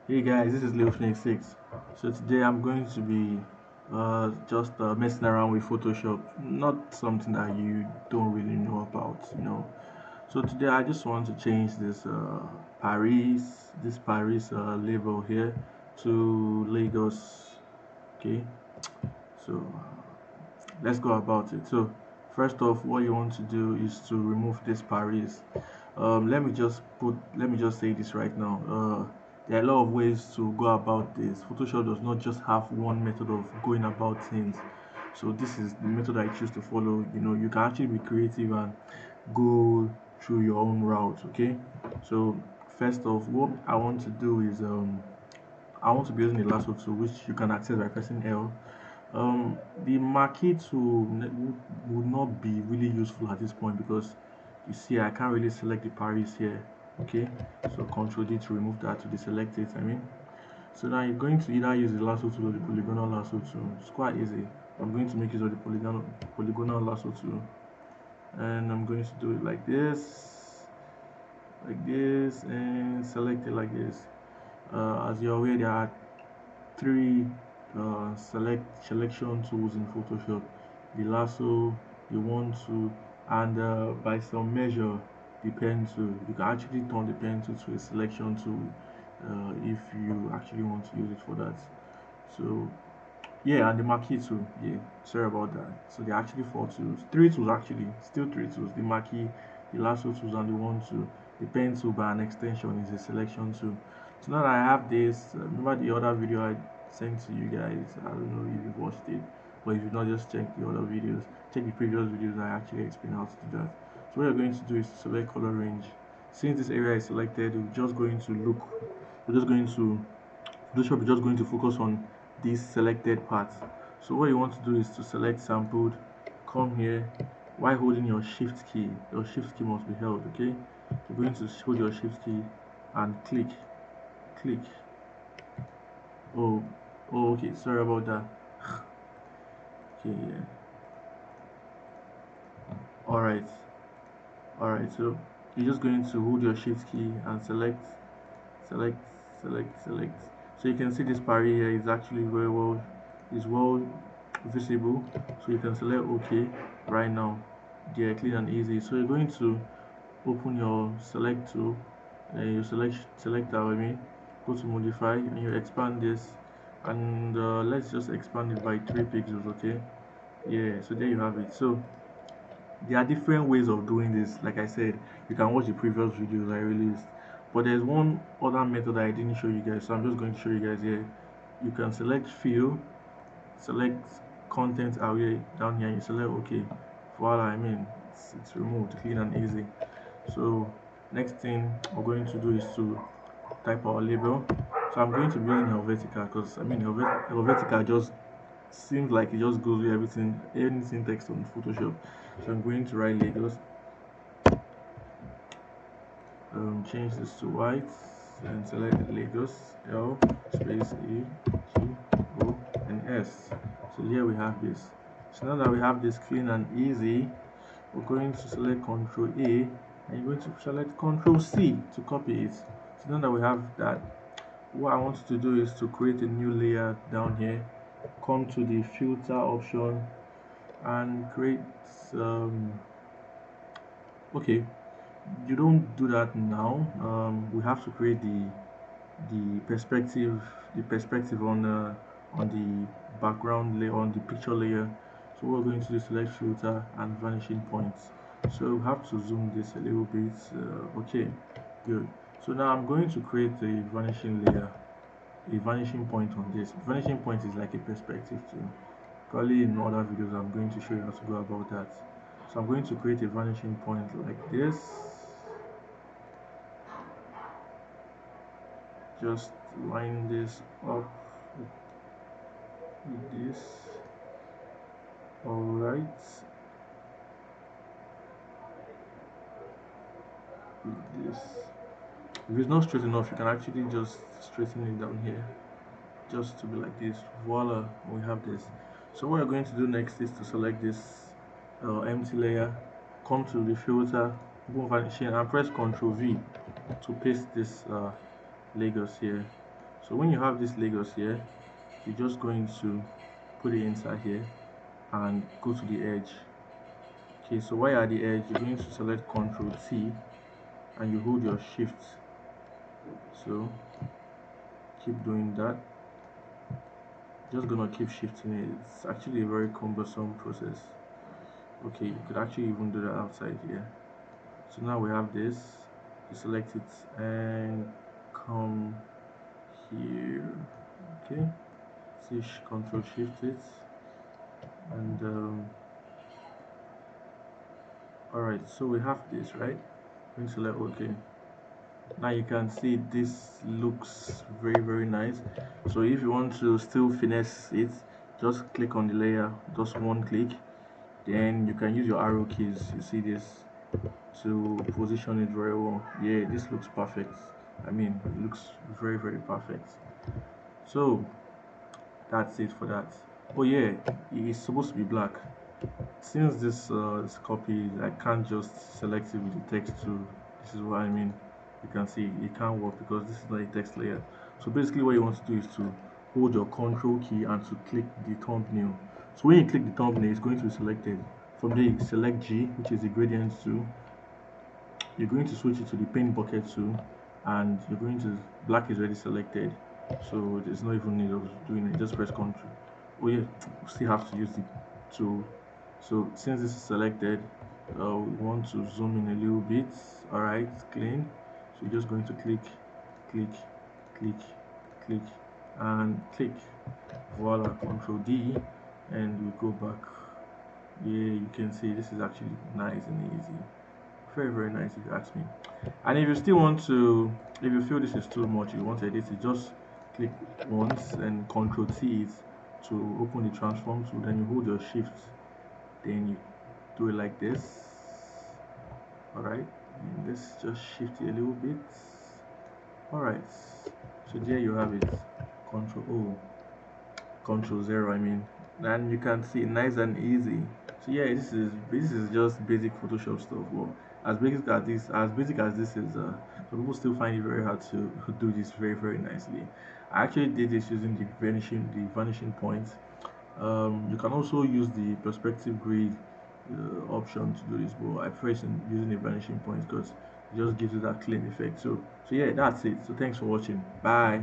Hey guys, this is Leo Phoenix 6. So today I'm going to be just messing around with Photoshop, not something that you don't really know about. So today I just want to change this Paris label here to Lagos. Okay, so let's go about it. So first off, what you want to do is to remove this Paris. Let me just say this right now. There are a lot of ways to go about this. Photoshop does not just have one method of going about things. So this is the method I choose to follow. You can actually be creative and go through your own route. Okay. So first off, what I want to do is I want to be using the lasso tool, which you can access by pressing L. The marquee tool would not be really useful at this point because you see I can't really select the Paris here. Okay, so Control D to remove that to deselect it. So now you're going to either use the lasso tool or the polygonal lasso tool. It's quite easy. I'm going to make use of the polygonal lasso tool, and I'm going to do it like this, and select it like this. As you're aware, there are three selection tools in Photoshop: the lasso, the one tool, and by some measure, the pen tool. You can actually turn the pen tool to a selection tool if you actually want to use it for that. So yeah, and the marquee tool. Yeah, sorry about that. So there are actually four tools, three tools actually, still three tools: the marquee, the lasso tools, and the one tool. The pen tool by an extension is a selection tool. So now that I have this, remember the other video I sent to you guys. I don't know if you've watched it, but if you've not, just check the other videos, check the previous videos. I actually explain how to do that. So what you're going to do is to select color range. Since this area is selected, we're just going to Photoshop is just going to focus on this selected part. So what you want to do is to select sampled, come here, while holding your shift key. Your shift key must be held, okay? You're going to hold your shift key and click. Oh, oh, okay, sorry about that. Okay, yeah. Alright, alright, so you're just going to hold your shift key and select, select. So you can see this parry here is actually is well visible. So you can select OK right now. Yeah, clean and easy. So you're going to open your select tool, and you select that. Go to modify and you expand this, and let's just expand it by 3 pixels. Okay. Yeah. So there you have it. So there are different ways of doing this. Like I said, you can watch the previous videos I released, but there's one other method I didn't show you guys, so I'm just going to show you guys here. You can select fill, select content away down here, and you select OK. Voila, it's removed, clean and easy. So next thing we're going to do is to type our label. So I'm going to be using Helvetica because Helvetica just seems like it just goes with everything, anything text on Photoshop. So I'm going to write Lagos, change this to white, and select Lagos, L space A G O and S. So here we have this. So now that we have this clean and easy, we're going to select Control A, and you're going to select Control C to copy it. So now that we have that, what I want you to do is to create a new layer down here. Come to the filter option and create okay, you don't do that now. We have to create the perspective on the background layer, on the picture layer. So we're going to do select filter and vanishing points. So we have to zoom this a little bit. Okay, good. So now I'm going to create a vanishing layer, a vanishing point on this. Vanishing point is like a perspective too. Probably in other videos I'm going to show you how to go about that. So I'm going to create a vanishing point like this. Just line this up with this. Alright, with this. If it's not straight enough, you can actually just straighten it down here, just to be like this. Voila, we have this. So what we're going to do next is to select this empty layer, come to the filter, go vanishing, and press Ctrl V to paste this Lagos here. So when you have this Lagos here, you're just going to put it inside here and go to the edge. Okay, so while you're at the edge, you're going to select Ctrl T and you hold your shift. So keep doing that. Just gonna keep shifting it. It's actually a very cumbersome process. Okay, you could actually even do that outside here. So now we have this. You select it and come here. Okay, see, Control Shift it, and all right. So we have this, right? Going to select OK. Now you can see this looks very nice. So if you want to still finesse it, just click on the layer, just one click. Then you can use your arrow keys. You see this to position it very well. Yeah, this looks perfect. I mean, it looks very perfect. So that's it for that. Oh yeah, it's supposed to be black. Since this is copied, I can't just select it with the text tool. This is what I mean. You can see it can't work because this is not a text layer. So basically what you want to do is to hold your control key and to click the thumbnail. So when you click the thumbnail, it's going to be selected. From there you select G, which is the gradient tool. You're going to switch it to the paint bucket tool, and you're going to, black is already selected, so there's no even need of doing it. Just press Ctrl. Oh yeah, we still have to use the tool. So since this is selected, we want to zoom in a little bit. All right, clean. So you're just going to click, click, click, click, and click. Voila, Control D, and we go back. Yeah, you can see this is actually nice and easy. Very nice if you ask me. And if you still want to, if you feel this is too much, you want to edit it, just click once and Control T it to open the transform tool. Then you hold your shift, then you do it like this. All right, and let's just shift it a little bit. All right, so there you have it. Control O, Control 0. I mean, and you can see nice and easy. So yeah, this is just basic Photoshop stuff. Well, as basic as this is, some people still find it very hard to do this very nicely. I actually did this using the vanishing point. You can also use the perspective grid option to do this, but I prefer using the vanishing point because it just gives you that clean effect. So yeah, that's it. So thanks for watching. Bye.